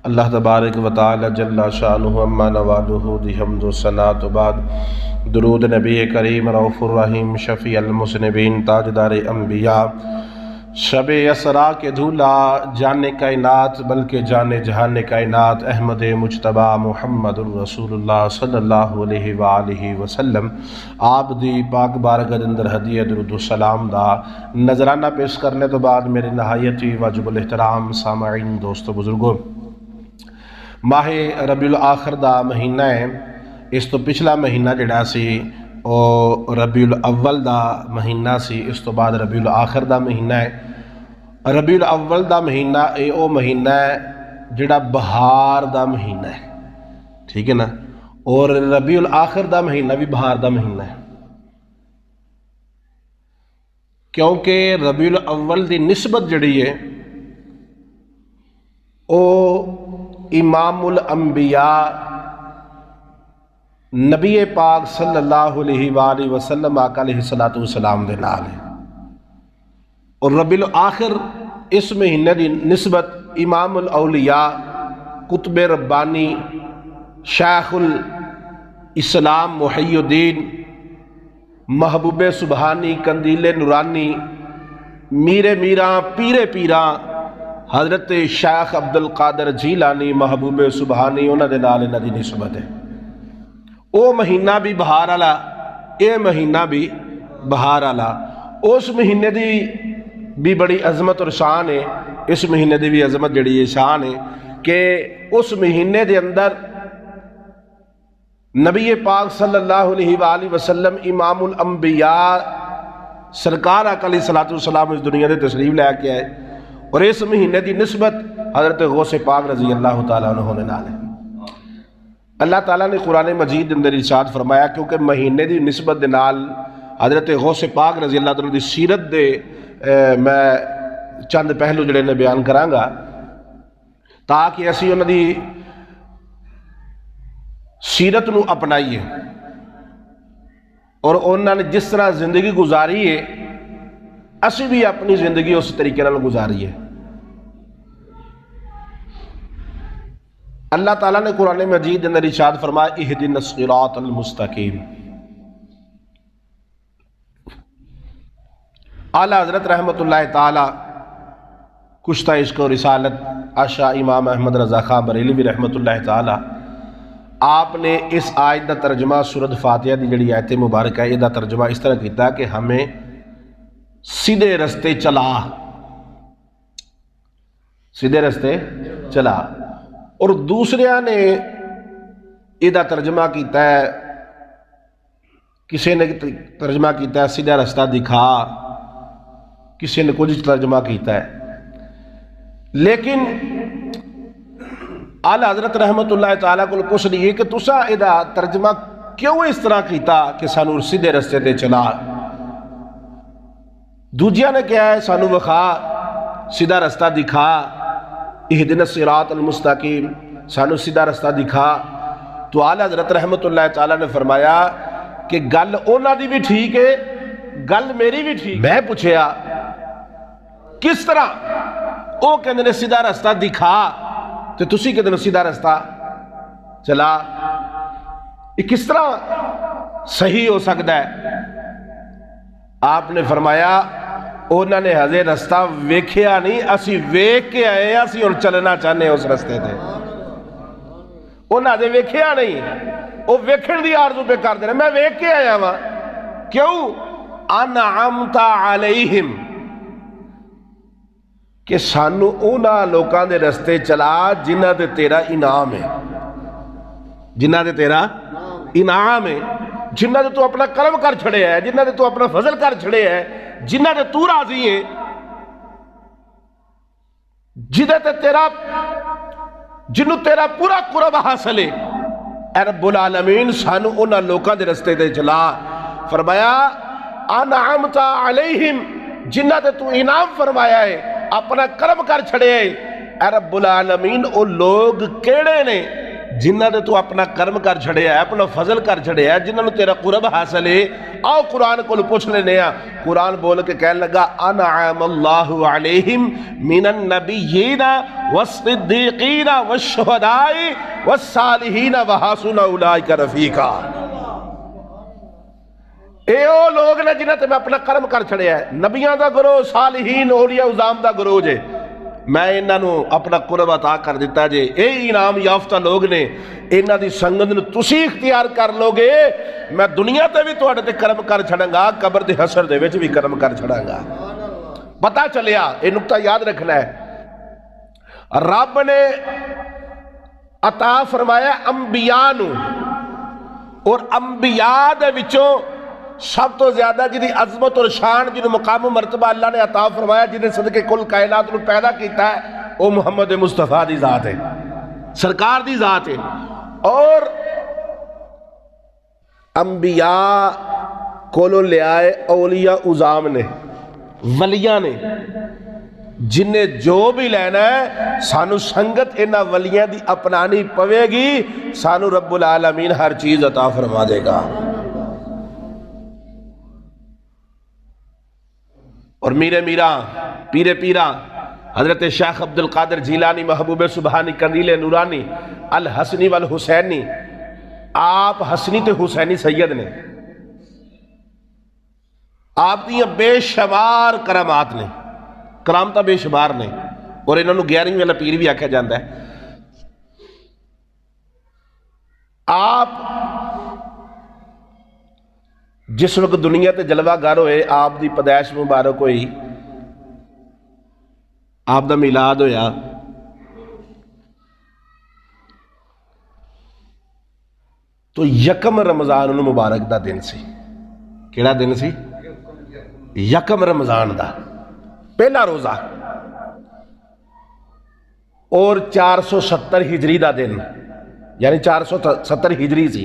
اللہ تبارک و تعالی جل شانہ اما نوالہ دی حمد و ثنا تو بعد درود نبی کریم رؤوف الرحیم شفیع المذنبین تاجدار انبیاء شب اسرا کے دھولا جان کائنات بلکہ جان جہان کائنات احمد مجتبی محمد الرسول اللہ صلی اللہ علیہ وآلہ وسلم آپ دی پاک بارگاہ دے اندر ہدیہ درود و سلام دا نذرانہ پیش کرنے تو بعد میرے نہایت ہی واجب الاحترام سامعین دوستو بزرگوں، ماہ ربیع الاخر دا مہینہ ہے۔ اس تو پچھلا مہینہ جڑا سی او ربیع الاول دا مہینہ سی، اس تو بعد ربیع الاخر دا مہینہ ہے۔ ربیع الاول دا مہینہ اے او مہینہ ہے جڑا بہار دا مہینہ ہے، ٹھیک ہے نا، اور ربیع الاخر دا مہینہ بھی بہار دا مہینہ ہے، کیونکہ ربیع الاول دی نسبت جڑی ہے او امام الانبیاء نبی پاک صلی اللہ علیہ وآلہ وسلم آقا علیہ السلام دے نال ہے، اور ربیع الاخر اس مہینے دی نسبت امام الاولیاء قطب ربانی شیخ الاسلام محی الدین محبوب سبحانی قندیل نورانی میر میراں پیر پیراں حضرت شیخ عبد القادر جیلانی محبوب سبحانی انہاں دے نال انہاں دی نسبت ہے۔ او مہینہ بھی بہار والا، اے مہینہ بھی بہار والا، اس مہینے دی بھی بڑی عظمت اور شان ہے، اس مہینے دی بھی عظمت جڑی ہے شان ہے کہ اس مہینے دے اندر نبی پاک صلی اللہ علیہ وآلہ وسلم امام الانبیاء سرکار آقا علیہ السلام اس دنیا دے تشریف لے کے آئے، اور اس مہینے دی نسبت حضرت غوث پاک رضی اللہ تعالیٰ عنہ نے نال ہے۔ اللہ تعالیٰ نے قرآن مجید اندر ارشاد فرمایا کیونکہ مہینے دی نسبت دے نال حضرت غوث پاک رضی اللہ تعالیٰ دی سیرت دے میں چند پہلو جڑے نے بیان کرانگا تاکہ اسی انہاں دی سیرت نو اپنائیے اور انہاں نے جس طرح زندگی گزاری ہے اسی بھی اپنی زندگی اس طریقے نال گزاری ہے۔ اللہ تعالیٰ نے قرآن مجید اندر ارشاد فرمایا اہدنا الصراط المستقیم۔ اعلیٰ حضرت رحمت اللہ تعالیٰ کشتہ عشق و رسالت آشا امام احمد رضا خان بریلوی رحمت اللہ تعالیٰ آپ نے اس آیت دا ترجمہ سورۃ فاتحہ دی جڑی آیت مبارکہ ہے، یہ دا ترجمہ اس طرح کیتا کہ ہمیں سیدھے رستے چلا، سیدھے رستے چلا، اور دوسرے نے یہ ترجمہ کیتا ہے، کسی نے ترجمہ کیتا ہے سیدھا رستہ دکھا، کسی نے کچھ ترجمہ کیتا ہے، لیکن اعلیٰ حضرت رحمت اللہ تعالیٰ کو پوچھ لیے کہ تسا یہ ترجمہ کیوں اس طرح کیتا کہ سانو سیدھے رستے تے چلا؟ دوجیاں نے کیا ہے سانو وخا، سیدھا رستہ دکھا، اہدنا الصراط المستقیم، سانو سیدھا رستہ دکھا۔ تو اعلیٰ حضرت رحمت اللہ تعالیٰ نے فرمایا کہ گل اونا دی بھی ٹھیک ہے، گل میری بھی ٹھیک۔ میں پوچھیا کس طرح؟ او کہندے نے سیدھا رستہ دکھا تو تسی کہندے نے سیدھا رستہ چلا، یہ کس طرح صحیح ہو سکتا ہے؟ آپ نے فرمایا انہوں نے حضرت رستہ ویکھیا نہیں، اسی ویکھ کے آئے ہیں، اسی اور چلنا چاہنے اس رستے تھے۔ انہوں نے ویکھیا نہیں، وہ ویکھن دی آرزو پہ کر دینا، میں ویکھ کے آیا ہوا۔ کیوں؟ انعمت علیہم، کہ سانو اونا لوکاں دے رستے چلا جنہ دے تیرا انعام ہے، جنہ دے تیرا انعام ہے، جنہ دے تو اپنا کرم کر چھڑے ہے، جنہ دے تو اپنا فضل کر چھڑے ہے، جنہ دے تو راضی ہے، جنہ دے تیرا جنہوں تیرا پورا قرب حاصل ہے، اے رب العالمین سانو انہاں لوکاں دے رستے دے چلا۔ فرمایا انعمت علیہم، جنہ دے تو انعام فرمایا ہے، اپنا کرم کر چھڑے ہے، اے رب العالمین او لوگ کیڑے نے جنہاں نے تو اپنا کرم کر چھڑیا ہے، اپنا فضل کر چھڑیا ہے، جنہاں نے تیرا قرب حاصل ہے، آؤ قرآن کو پوچھ لینے ہیں۔ قرآن بول کے کہنے لگا انعم اللہ علیہم من النبیین والصدیقین والشہداء والصالحین وحسن اولئک رفیقا۔ اے او لوگ نے جنہاں تے میں اپنا کرم کر چھڑیا ہے، نبیاں دا گروہ، صالحین، اولیاء عظام دا گروہ جے، میں انہاں نو اپنا قرب عطا کر دیتا جے، اے انعام یافتہ لوگ نے، انہاں دی سنگت نو تسی اختیار کر لو گے، میں دنیا تے بھی تواڈے تے کرم کر چھڑاں گا، قبر دے حشر دے وچ بھی کرم کر چھڑاں گا۔ پتہ چلیا، اے نقطہ یاد رکھنا ہے، رب نے عطا فرمایا انبیاء نو، اور انبیاء دے وچوں سب تو زیادہ جنہی عظمت اور شان جنہی مقام و مرتبہ اللہ نے عطا فرمایا، جنہیں صدقے کل کائنات نے پیدا کیتا ہے، وہ محمد مصطفیٰ دی ذات ہے، سرکار دی ذات ہے۔ اور انبیاء کولو لے آئے اولیاء عظام نے، ولیاں نے، جنہیں جو بھی لینا ہے سانو سنگت انہا ولیاں دی اپنانی پوے گی، سانو رب العالمین ہر چیز عطا فرما دے گا۔ اور میرے میران، پیرے پیران، حضرت شیخ عبدالقادر جیلانی، محبوب سبحانی، قندیل نورانی، الحسنی والحسینی، آپ حسنی تے حسینی سید نے، آپ دیاں بے شمار کرامات نے، کرامتہ بے شمار نے، اور انہوں نے 11ویں والا پیر بھی آکھا جاندہ ہے۔ آپ جس وقت دنیا تے جلوہ گر ہوئے، آپ دی پیدائش مبارک ہوئی، آپ دا میلاد ہویا، تو یکم رمضان مبارک دا دن سی۔ کیڑا دن سی؟ یکم رمضان دا پہلا روزہ، اور 470 ہجری دا دن، یعنی 470 ہجری سی،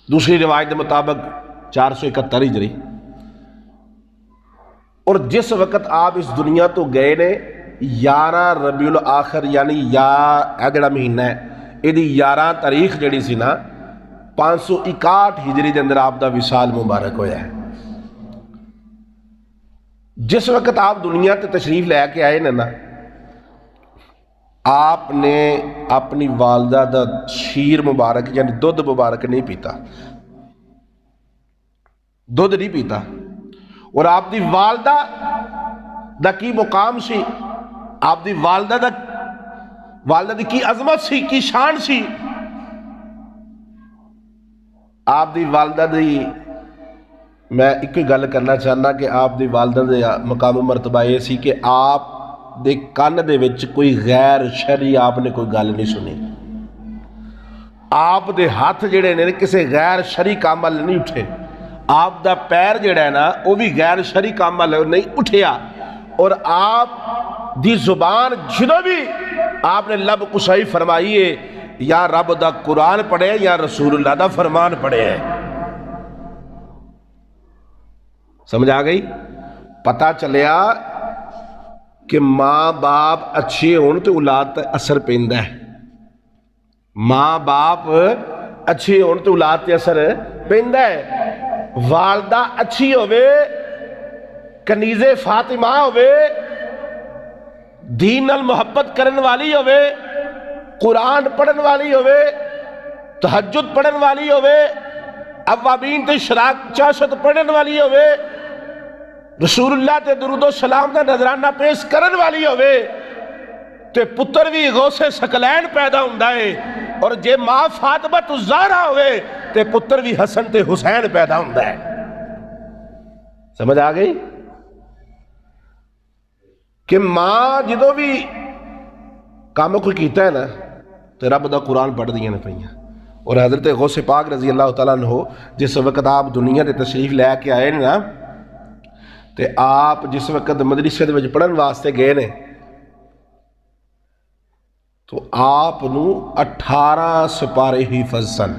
دوسری روایت کے مطابق 471 ہجری۔ اور جس وقت آپ اس دنیا تو گئے نے 11 ربیع الاخر، یعنی جڑا مہینہ ہے، یہ 11 تاریخ جڑی سی نا، 561 ہجری دے اندر آپ دا وصال مبارک ہویا ہے۔ جس وقت آپ دنیا تے تشریف لے کے آئے نا، آپ نے اپنی والدہ دا شیر مبارک یعنی دودھ مبارک نہیں پیتا، دودھ نہیں پیتا، اور آپ دی والدہ دا کی مقام سی، آپ دی والدہ دی کی عظمت سی، کی شان سی۔ آپ دی والدہ دی، میں ایک گل کرنا چاہنا کہ آپ دی والدہ دے مقام و مرتبہ یہ سی کہ آپ دے کان دے وچ کوئی غیر شرعی آپ نے کوئی گل نہیں سنی، آپ دے ہاتھ جڑے نے کسے غیر شرعی کام وال نہیں اٹھے، آپ دا پیر جڑا ہے نا وہ بھی غیر شرعی کام وال نہیں اٹھیا، اور آپ دی زبان جدو بھی آپ نے لب کشائی فرمائی ہے، یا رب دا قرآن پڑھے یا رسول اللہ دا فرمان پڑھے ہے۔ سمجھ آ گئی؟ پتہ چلیا کہ ماں باپ اچھے ہون تو اولاد تے اثر پیندہ ہے، ماں باپ اچھے ہون تو اولاد تے اثر پیندہ ہے۔ والدہ اچھی ہوئے، کنیز فاطمہ ہوئے، دین المحبت کرن والی ہوئے، قرآن پڑھن والی ہوئے، تہجد پڑھن والی ہوئے، اوابین تے شراک چاشت پڑھن والی ہوئے، رسول اللہ تے درود و سلام دا نظرانہ پیش کرن والی ہوئے، تے پتر بھی غوث ثقلین پیدا ہوندا ہے، اور جے ماں فاطمہ الزہرا ہوئے تے پتر بھی حسن تے حسین پیدا ہوندا ہے۔ سمجھ آ گئی؟ کہ ماں جدو بھی کام کوئی کیتا ہے نا تو رب دا قرآن پڑھ دیا نے پہیاں۔ اور حضرت غوث پاک رضی اللہ تعالیٰ عنہ جس وقت آپ دنیا دے تشریف لے کے آئے نا، تے آپ جس وقت مدرسے دے وچ پڑھن واسطے گئے نے، تو آپ نو 18 سپارے حافظ سن،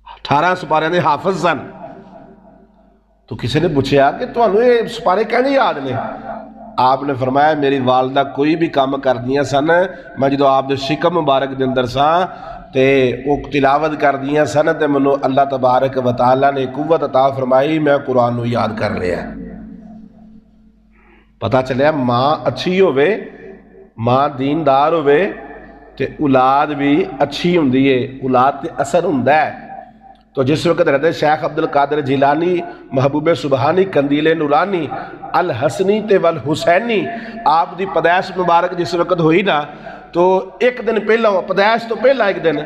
18 سپارے دے حافظ سن۔ تو کسی نے پوچھا کہ تانوں یہ سپارے کہنے یاد نے؟ آپ نے فرمایا میری والدہ کوئی بھی کام کر دیا سن، میں جدو آپ دے شکم مبارک دے اندر سا تے وہ تلاوت کر دیا سن تے منو اللہ تبارک و تعالیٰ نے قوت عطا فرمائی، میں قرآن نو یاد کر لیا۔ پتہ چلیا ماں اچھی ہوئے، ماں دیندار ہوئے تے اولاد بھی اچھی ہوندی ہے، اولاد تے اثر ہوندا ہے۔ تو جس وقت حضرت شیخ عبد القادر جیلانی، محبوب سبحانی، قندیل نورانی، الحسنی تے والحسینی آپ دی پیدائش مبارک جس وقت ہوئی نا، تو ایک دن پہلا پیدائش تو پہلا ایک دن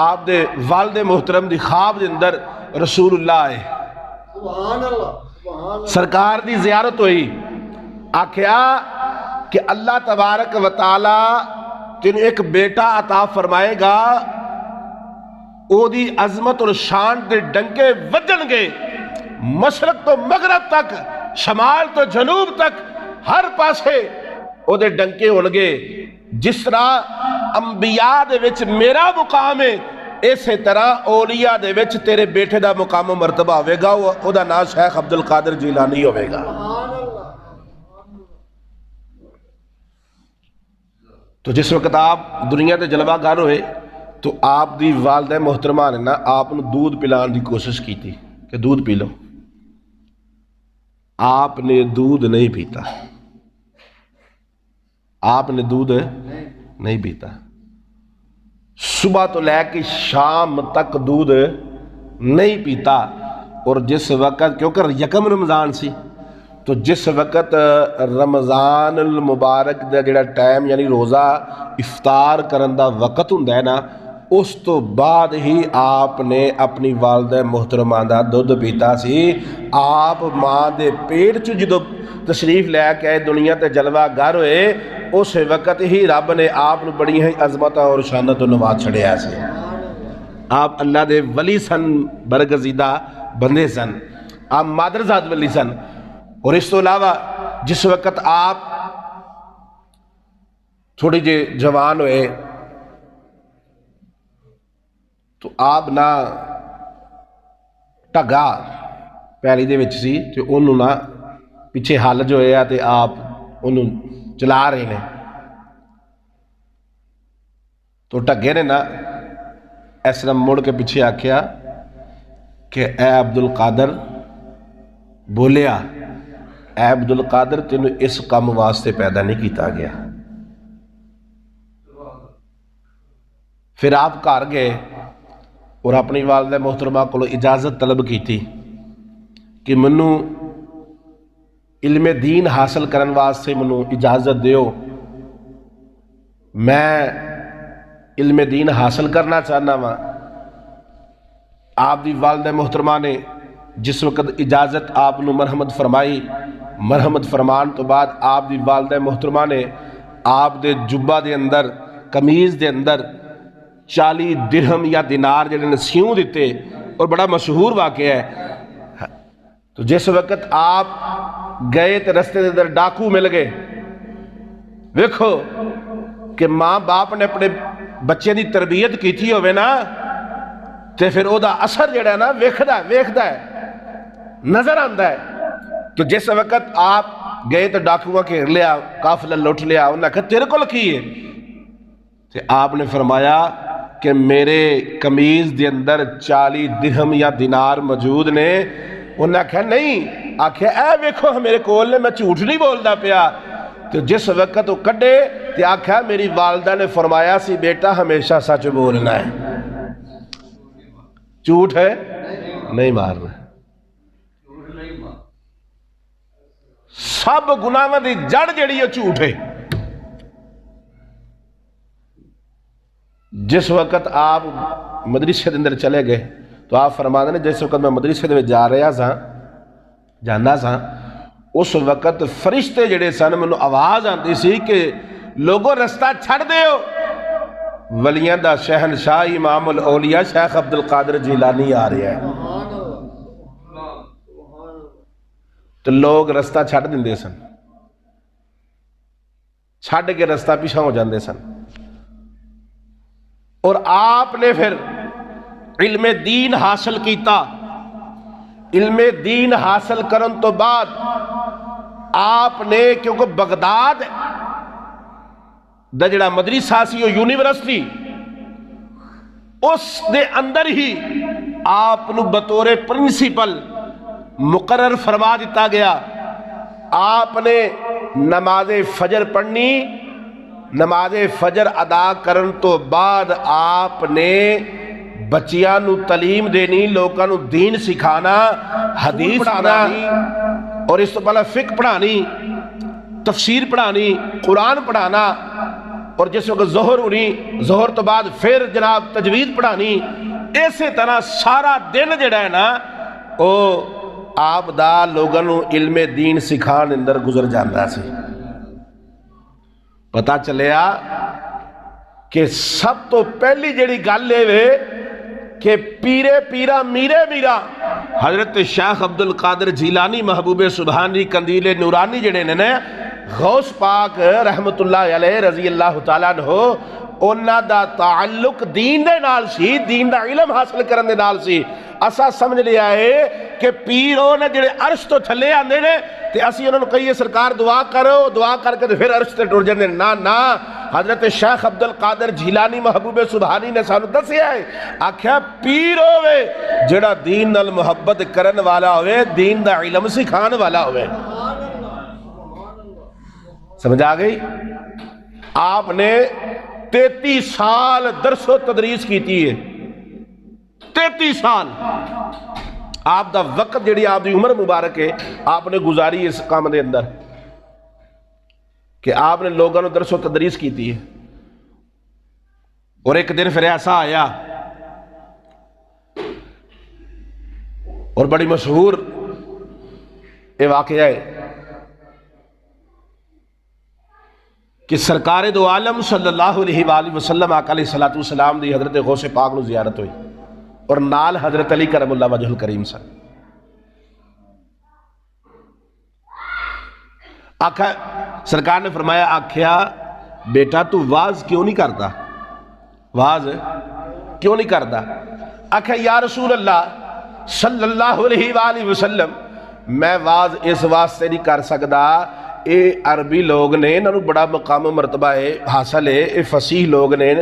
آپ دے والد محترم دی خواب دے اندر رسول اللہ آئے، سرکار دی زیارت ہوئی، آکھیا کہ اللہ تبارک و تعالی تین ایک بیٹا عطا فرمائے گا، او دی عظمت اور شان دے ڈنکے وجن گے، مشرق تو مغرب تک، شمال تو جنوب تک، ہر پاسے او دے ڈنکے ہونگے۔ جس طرح انبیاء دے وچ میرا مقام ہے، اسی طرح اولیاء دے وچ تیرے بیٹے دا مقام و مرتبہ ہوئے گا، او دا نام شیخ عبد القادر جیلانی ہوئے گا۔ تو جس وقت آپ دنیا تے جلوہ گر ہوئے تو آپ دی والدہ محترمہ نے نا آپ نے دودھ پلان دی کوشش کی تھی کہ دودھ پی لو، آپ نے دودھ نہیں پیتا، آپ نے دودھ نہیں پیتا، صبح تو لے کے شام تک دودھ نہیں پیتا۔ اور جس وقت کیونکہ یکم رمضان سی، تو جس وقت رمضان المبارک دا جڑا ٹائم یعنی روزہ افطار کرن دا وقت ہوندا ہے نا، اس تو بعد ہی آپ نے اپنی والدہ محترمہ دا دودھ پیتا سی۔ آپ ماں دے پیٹ چ جدو تشریف لے کے آئے دنیا تے جلوہ گر ہوئے، اس وقت ہی رب نے آپ بڑی ہی عظمت اور شانت و نواز چھڑیا سے۔ آپ اللہ دے ولی سن، برگزیدہ بندے سن، آپ مادرزاد ولی سن۔ اور اس تو علاوہ جس وقت آپ تھوڑی جے جوان ہوئے تو آپ نہ ٹگا پیلی دے وچ سی تے انہوں نہ پیچھے حال جو ہے تے آپ انہوں چلا رہے ہیں، تو ٹگے نے نا اس طرح مڑ کے پیچھے آکھیا کہ اے عبد القادر، بولیا اے عبد القادر تینوں اس کام واسطے پیدا نہیں کیتا گیا۔ پھر آپ گھر گئے اور اپنی والدہ محترمہ کو اجازت طلب کی تھی کہ منو علم دین حاصل کرن واسطے منو اجازت دیو، میں علم دین حاصل کرنا چاہنا وا۔ آپ دی والدہ محترمہ نے جس وقت اجازت آپ نو مرحمت فرمائی، مرحمت فرمان تو بعد آپ دی والدہ محترمہ نے آپ دے جبہ دے اندر، قمیض دے اندر 40 درہم یا دینار جنہیں نسیوں دیتے، اور بڑا مشہور واقعہ ہے۔ تو جس وقت آپ گئے تو رستے دے اندر ڈاکو مل گئے، ویکھو کہ ماں باپ نے اپنے بچے دی تربیت کی تھی ہوئے نا، تے پھر او دا اثر جڑا ہے نا ویکھدا ہے، نظر آندا ہے۔ تو جس وقت آپ گئے تو ڈاکوہ گھیر لیا، قافلہ لوٹ لیا، انہوں نے کہا تیرے کو لکھی ہے؟ تو آپ نے فرمایا کہ میرے قمیض دے اندر 40 درہم یا دینار موجود نے۔ انہوں نے کہا نہیں، آکھیا اے ویکھو میرے کول نے، میں جھوٹ نہیں بولدا پیا۔ تو جس وقت وہ کڈے تو آکھیا میری والدہ نے فرمایا سی بیٹا ہمیشہ سچ بولنا ہے، جھوٹ ہے نہیں مارنا۔ سب گناہاں دی جڑ جڑی ہے جھوٹ ہے۔ جس وقت آپ مدرسے دے اندر چلے گئے تو آپ فرماتے ہیں جس وقت میں مدرسے دے جا رہا سا، جانا سا، اس وقت فرشتے جڑے سن مینوں آواز آتی سی کہ لوگوں رستہ چھڑ دیو، ولیاں دا شہنشاہ امام الاولیاء شیخ عبد القادر جیلانی آ رہا ہے۔ تو لوگ رستہ چھڑ دیندے سن، چھڑ کے رستہ پیچھے ہو جاندے سن۔ اور آپ نے پھر علم دین حاصل کیتا، علم دین حاصل کرن تو بعد آپ نے کیونکہ بغداد دا جڑا مدرسہ سی وہ یونیورسٹی اس دے اندر ہی آپ نو بطور پرنسپل مقرر فرما دیتا گیا. آپ نے نماز فجر پڑھنی، نماز فجر ادا کرن تو بعد آپ نے بچیاں نو تعلیم دینی، لوگاں نو دین سکھانا، حدیث پڑھانا، اور اس تو پہلا فقہ پڑھانی، تفسیر پڑھانی، قرآن پڑھانا، اور جس وقت ظہر ہونی ظہر تو بعد پھر جناب تجوید پڑھانی. اسی طرح سارا دن جڑا ہے نا او آپ دا لوگاں نو علم دین سکھان اندر گزر جانا سی. پتا چلیا کہ سب تو پہلی جڑی گل ہے کہ پیرے پیرا میرے میرا حضرت شیخ عبد القادر جیلانی محبوب سبحانی قندیل نورانی جڑے نے غوث پاک رحمت اللہ علیہ رضی اللہ تعالیٰ عنہ، انہاں دا تعلق دین دے نال سی، دین دا علم حاصل کرن دے نال سی. اسا سمجھ لیا ہے کہ پیروں نے جڑے عرش تو تھلے آندے نے تے اسی انہوں نے کہیے سرکار دعا کرو، دعا کر کے پھر عرش تے ٹر جاندے. نا حضرت شیخ عبد القادر جیلانی محبوب سبحانی نے سانو دسیا ہے، آکھیا پیر ہوئے جڑا دین نال محبت کرن والا ہوئے، دین دا علم سکھان والا ہوئے. سمجھ آ گئی؟ آپ نے 33 سال درس و تدریس کیتی ہے. 33 سال آپ دا وقت جڑی آپ دی عمر مبارک ہے آپ نے گزاری اس کام دے اندر کہ آپ نے لوگوں نے درس و تدریس کیتی ہے. اور ایک دن پھر ایسا آیا اور بڑی مشہور یہ واقعہ ہے کہ سرکار دو عالم صلی اللہ علیہ وآلہ وسلم آقا علیہ السلام دی حضرت غوث پاک نو زیارت ہوئی اور نال حضرت علی کرم اللہ وجہ الکریم سن. آقا سرکار نے فرمایا، آکھیا بیٹا تو واز کیوں نہیں کرتا؟ واز کیوں نہیں کرتا؟ آکھیا یا رسول اللہ صلی اللہ علیہ وآلہ وسلم میں واز اس واسطے نہیں کر سکتا، اے عربی لوگ نے، انہوں بڑا مقام و مرتبہ ہے حاصل ہے، اے فصیح لوگ نے،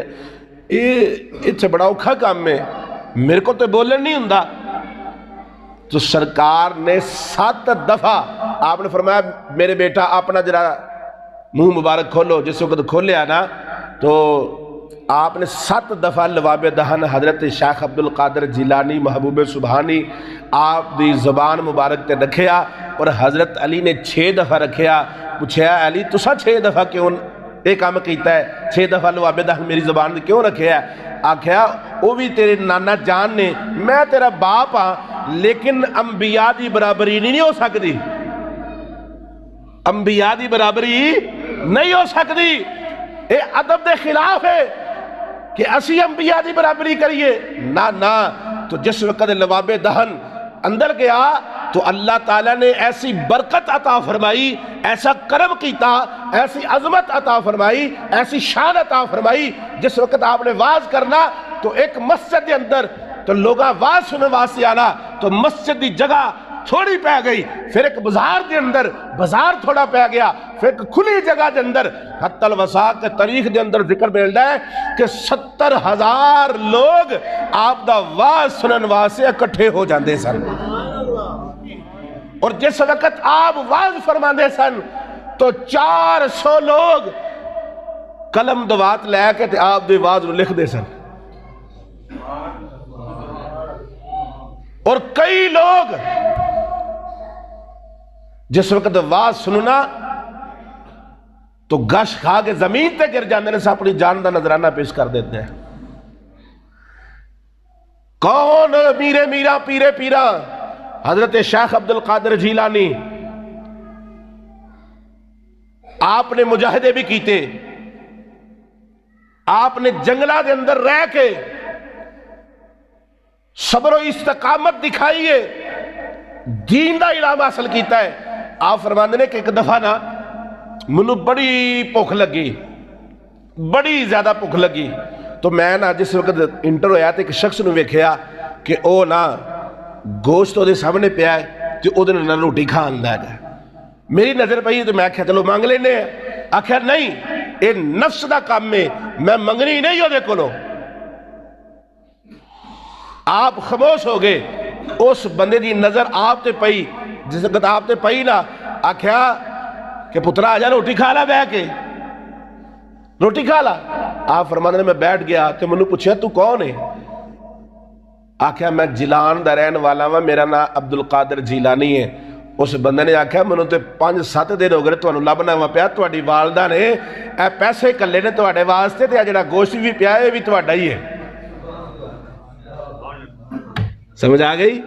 اے بڑا اوکھا کام ہے، میرے کو تو بولن نہیں ہوندا. تو سرکار نے 7 دفعہ آپ نے فرمایا میرے بیٹا اپنا ذرا منہ مبارک کھولو. جس وقت کھولیا نا تو آپ نے 7 دفعہ لواب دہن حضرت شیخ عبد القادر جیلانی محبوب سبحانی آپ دی زبان مبارک تے رکھیا اور حضرت علی نے 6 دفعہ رکھیا. پوچھیا علی تسا 6 دفعہ کیوں ایک کام کیتا ہے، 6 دفعہ لواب دہن میری زبان کیوں رکھیا ہے؟ آکھیا وہ بھی تیرے نانا جان نے، میں تیرا باپ ہاں لیکن انبیاء دی برابری نہیں ہو سکتی، انبیاء دی برابری نہیں ہو سکتی. اے ادب دے خلاف ہے کہ اسی انبیاء دی برابری کریے. نا تو جس وقت لواب دہن اندر گیا تو اللہ تعالیٰ نے ایسی برکت عطا فرمائی، ایسا کرم کیتا، ایسی عظمت عطا فرمائی، ایسی شان عطا فرمائی. جس وقت آپ نے واز کرنا تو ایک مسجد کے اندر تو لوگاں واز سننے واسطے آنا تو مسجد دی جگہ تھوڑی پہ گئی، پھر ایک بازار دے اندر بازار تھوڑا پہ گیا، پھر ایک کھلی جگہ دے اندر حتی الوثاق کے تاریخ دے اندر ذکر ملتا ہے کہ 70,000 لوگ آپ دا واز سنن واسطے اکٹھے ہو جاندے سن. اور جس وقت آپ واز فرماندے سن تو 400 لوگ قلم دوات لے کے تے آپ دے واز نو لکھ دے سن. اور کئی لوگ جس وقت واز سننا تو گش کھا کے زمین تے گر جاندے نے، اپنی جان دا نظرانہ پیش کر دیتے ہیں. کون میرے میرا پیرے پیرا حضرت شیخ عبد القادر جیلانی. آپ نے مجاہدے بھی کیتے، آپ نے جنگلہ کے اندر رہ کے صبر و استقامت دکھائیے، دین دا علم حاصل کیتا ہے. آپ فرماندے نے کہ ایک دفعہ نا منو بڑی بھوک لگی، بڑی زیادہ بھوک لگی تو میں نا جس وقت انٹر ہویا تو ایک شخص نے ویکھیا کہ او نا گوشت دے سامنے پیا ہے تو او دے نال روٹی کھان لگ گیا. میری نظر پئی تو میں آخیا چلو مانگ لینے. آخیا نہیں یہ نفس دا کام ہے, میں منگنی نہیں وہ کولوں. آپ خاموش ہو گئے. اس بندے دی نظر آپ تے پئی, جس وقت آپ تے پئی نا, آخیا کہ پترا آ جا روٹی کھا لا بہ کے, روٹی کھا لا. آپ فرمانے نے میں بیٹھ گیا تو منو پوچھا تو کون ہے؟ آخیا میں جیلان دا رہن والا ہوں, میرا نام عبد القادر جیلانی ہے. اس بندے نے آخیا منو تے 5-7 دن ہو گئے تانوں لبنا وا پیا, تہاڈی والدہ نے اے پیسے کلے نے تہاڈے واسطے تے جڑا گوشت بھی پیا ہے بھی تہاڈا ہی ہے. سمجھ آ گئی؟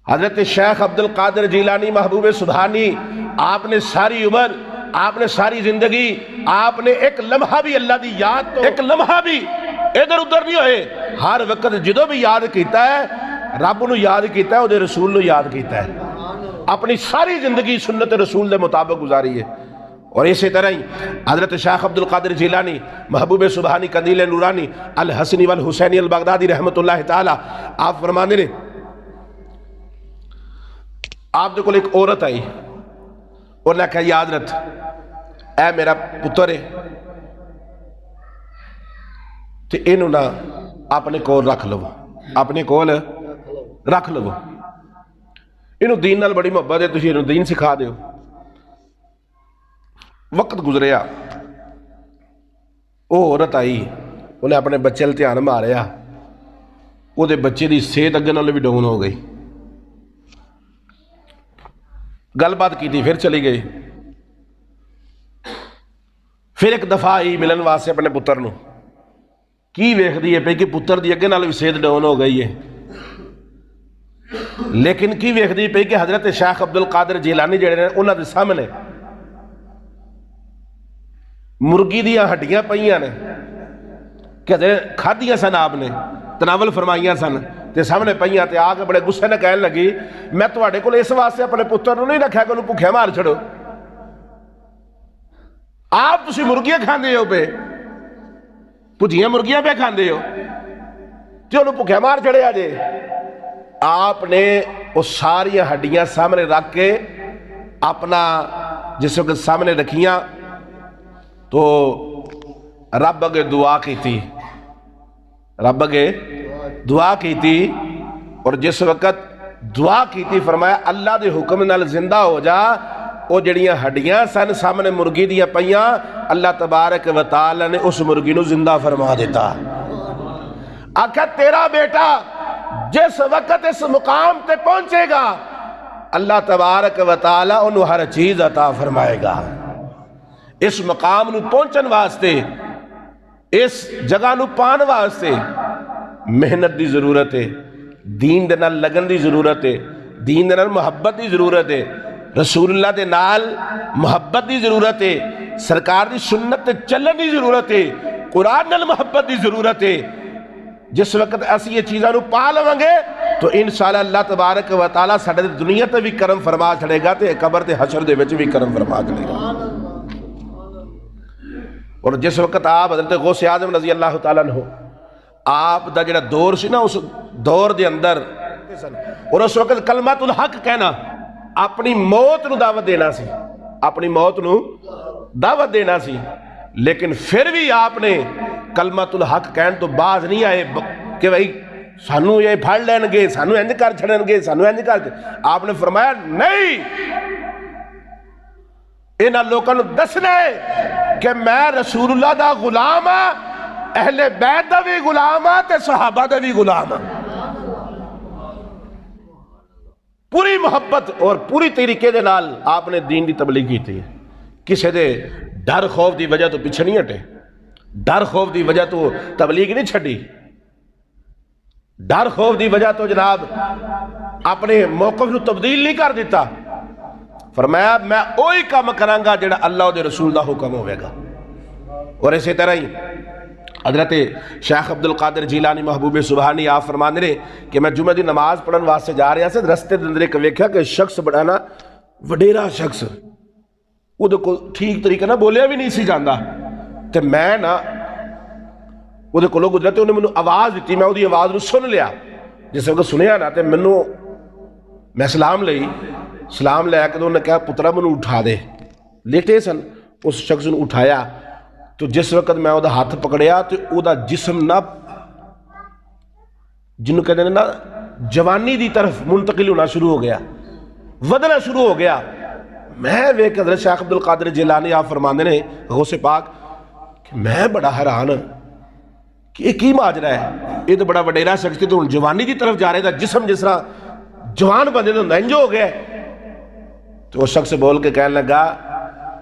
حضرت شیخ عبد القادر جیلانی محبوب سبحانی, آپ نے ساری عمر, آپ نے ساری زندگی, آپ نے ایک لمحہ بھی اللہ دی یاد, تو ایک لمحہ بھی ادھر ادھر نہیں ہوئے. ہر وقت جدو بھی یاد کیتا ہے رب نو یاد کیتا ہے, وہ رسول نو یاد کیتا ہے. اپنی ساری زندگی سنت رسول دے مطابق گزاری ہے. اور اسی طرح ہی حضرت شیخ عبد القادر جیلانی محبوب سبحانی قندیل نورانی الحسنی والحسینی البغدادی رحمت اللہ تعالی, آپ فرمانے نے آپ دے کول ایک عورت آئی, اور نے کہا یا حضرت اے میرا پتر ہے تے اینو نا اپنے کول رکھ لو, اپنے کول رکھ لو, اینو دین نال بڑی محبت ہے, تسی اینو دین سکھا دیو. وقت گزریا, وہ عورت آئی, انہیں اپنے بچے دھیان ماریا, وہ دے بچے دی صحت اگے نال بھی ڈاؤن ہو گئی. گل بات کی تھی, پھر چلی گئی. پھر ایک دفعہ آئی ملن واسطے اپنے پتر نو, کی ویکھدی ہے پئی کہ پتر دی اگے نال بھی صحت ڈاؤن ہو گئی ہے, لیکن کی ویکھدی پئی کہ حضرت شیخ عبد القادر جیلانی جڑے نے انہاں دے سامنے مرغی دیاں ہڈیاں پئیاں نے کہ کھادیاں سن, آپ نے تناول فرمائیاں سن تے سامنے پئیاں, تے آ کے بڑے غصے نے کہنے لگی میں تواڈے کول اس واسطے اپنے پتر نو نہیں رکھیا کہ انہوں بھکھے مار چھڑو, آپ تسی مرغیاں کھاندے ہو پہ, بھجیاں مرغیاں پہ کھاندے ہو تے انہوں بھکھے مار چھڑے آ جے. آپ نے وہ ساری ہڈیاں سامنے رکھ کے اپنا جس وقت سامنے رکھیاں تو رب اگے دعا کی تھی, رب اگے دعا کی تھی, اور جس وقت دعا کی تھی فرمایا اللہ دے حکم نال زندہ ہو جا. وہ جڑیاں ہڈیاں سن سامنے مرغی دیاں پئیاں, اللہ تبارک و تعالی نے اس مرغی نو زندہ فرما دیتا. آکھا تیرا بیٹا جس وقت اس مقام تے پہنچے گا اللہ تبارک و تعالی انہوں ہر چیز عطا فرمائے گا. اس مقام نو پہنچن واسطے, اس جگہ نو پان واسطے محنت دی ضرورت ہے, دین دے نال لگن دی ضرورت ہے, دین دے نال محبت دی ضرورت ہے, رسول اللہ دے نال محبت دی ضرورت ہے, سرکار دی سنت تے چلن دی ضرورت ہے, قرآن نال محبت دی ضرورت ہے. جس وقت ایسی یہ چیزاں نو پا لواں گے تو انشاءاللہ اللہ تبارک و تعالی ساڈے دنیا تے بھی کرم فرما چھڑے گا تے قبر تے حشر دے وچ بھی کرم فرما چھڑے گا. اور جس وقت آپ حضرت غوث اعظم رضی اللہ تعالیٰ عنہ, آپ دا جڑا دور سی نا, اس دور دے اندر, اور اس وقت کلمۃ الحق کہنا, اپنی موت نو دعوت دینا سی, اپنی موت نو دعوت دینا سی, لیکن پھر بھی آپ نے کلمۃ الحق کہن تو باز نہیں آئے کہ بھئی سانو یہ پھڑ لین گے, سانو انج کر چھڑن گے, سانو انج کر. آپ نے فرمایا نہیں, انہاں لوگوں نے دسنا ہے کہ میں رسول اللہ دا غلام ہاں, اہل بیت دا بھی غلام ہاں تے صحابہ دا بھی غلام ہاں. پوری محبت اور پوری طریقے دے نال آپ نے دین دی تبلیغ کی تھی. کسے دے ڈر خوف دی وجہ تو پیچھے نہیں ہٹے, ڈر خوف دی وجہ تو تبلیغ نہیں چھڑی, ڈر خوف دی وجہ تو جناب اپنے موقف نو تبدیل نہیں کر دیتا. فرمایا میں اوہی کام کرانگا جڑا اللہ دے رسول دا حکم ہوئے گا. اور اسی طرح ہی حضرت شیخ عبد القادر جیلانی محبوب سبحانی آپ فرمانے رہے کہ میں جمعہ دی نماز پڑھن واسطے جا رہا سے, رستے دے اندر ایک ویکھیا کہ شخص بڑانا وڈیرا شخص, وہ دے کو ٹھیک طریقہ نہ بولیا بھی نہیں سی جاندا, تے میں نا وہ دے کولوں گزرا تے انہیں مینوں آواز دیتی, میں وہ دی آواز نو سن لیا. جس وقت سنیا نا تے میں سلام لئی سلام لے کے انہوں نے کہا پترا منو اٹھا دے. لیٹے سن, اس شخص نے اٹھایا تو جس وقت میں وہ ہاتھ پکڑیا تو وہ جسم نہ جنہوں کہتے ہیں نا جوانی دی طرف منتقل ہونا شروع ہو گیا, ودنا شروع ہو گیا. میں ویک حضرت شیخ عبد القادر جیلانی آپ فرماندے نے غوث پاک کہ میں بڑا حیران کہ یہ کی ماجرا ہے, یہ تو بڑا وڈیرا شخص تھی تو جوانی دی طرف جا رہے تھا, جسم جس طرح جوان بندے تو ننجو ہو گیا. تو وہ شخص بول کے کہنے لگا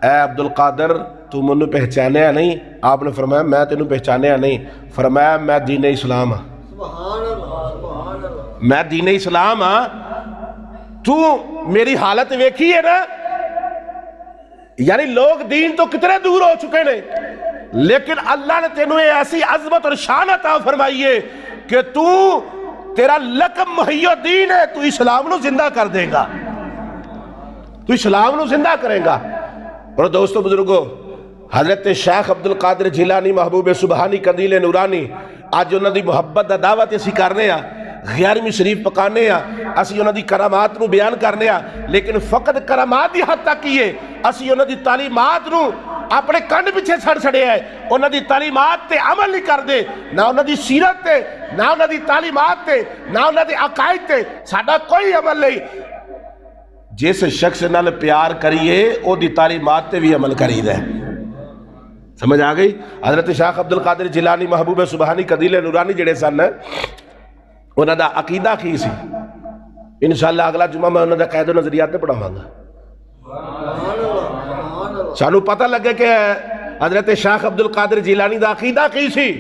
اے عبد القادر تو منو پہچانیا نہیں؟ آپ نے فرمایا میں تینوں پہچانیا نہیں. فرمایا میں دین اسلام ہاں, میں دین اسلام ہاں. تو میری حالت ویکھی ہے نا, یعنی لوگ دین تو کتنے دور ہو چکے ہیں, لیکن اللہ نے تینوں ایسی عظمت اور شان عطا فرمائی ہے کہ تو تیرا لقب محی الدین ہے, تو اسلام نو زندہ کر دے گا, تو اسلام نو زندہ کرے گا. اور دوستو بزرگو, حضرت شیخ عبد القادر جیلانی محبوب سبحانی قندیل نورانی آج انہوں دی محبت دا دعوت اسی کرنے ہاں, 11ویں شریف پکانے ہاں, اسی انہوں دی کرامات نو بیان کرنے ہاں. لیکن فقط کرامات دی حد تک کیے, اسی انہوں دی تعلیمات نو اپنے کنڈ پیچھے چھڑ چھڑے ہیں. انہوں دی تعلیمات تے عمل نہیں کر دے, نہ انہوں دی سیرت تے, نہ انہوں دی تعلیمات تے, نہ انہوں دی عقائد تے ساڈا کوئی عمل نہیں. جس شخص نال پیار کریے او دی تعلیمات تے بھی عمل کری دے. سمجھ آ گئی؟ حضرت شیخ عبد القادر جیلانی محبوب سبحانی قندیل نورانی جڑے سن, انہوں دا عقیدہ کی سی. انشاءاللہ اگلا جمعہ میں انہوں دا قید و نظریات نے پڑھاواں گا. سانو پتہ لگے کہ حضرت شیخ عبد القادر جیلانی دا عقیدہ کی سی.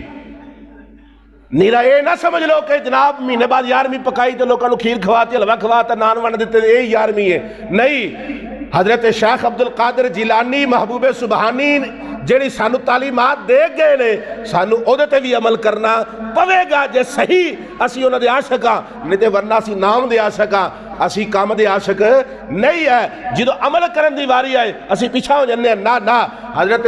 نیرا یہ نہ سمجھ لو کہ جناب مہینے بعد 11ویں پکائی تو لوگوں کو کھیر کھواتی, حلوہ کھواتا, نان ون دیتے, یہ 11ویں ہے. نہیں, حضرت شیخ عبد القادر جیلانی محبوب سبحانی جیڑی سانو تعلیمات دے گئے نے, سانو عہدے تے بھی عمل کرنا پوے گا. جے صحیح اسی انہوں دے عاشق ہاں, نہیں تے ورنہ اسی نام دے عاشق ہاں, اسی کام دے عاشق نہیں ہے. جدو عمل کرن دی واری آئے اسی پیچھا ہو جانے ہیں. نہ حضرت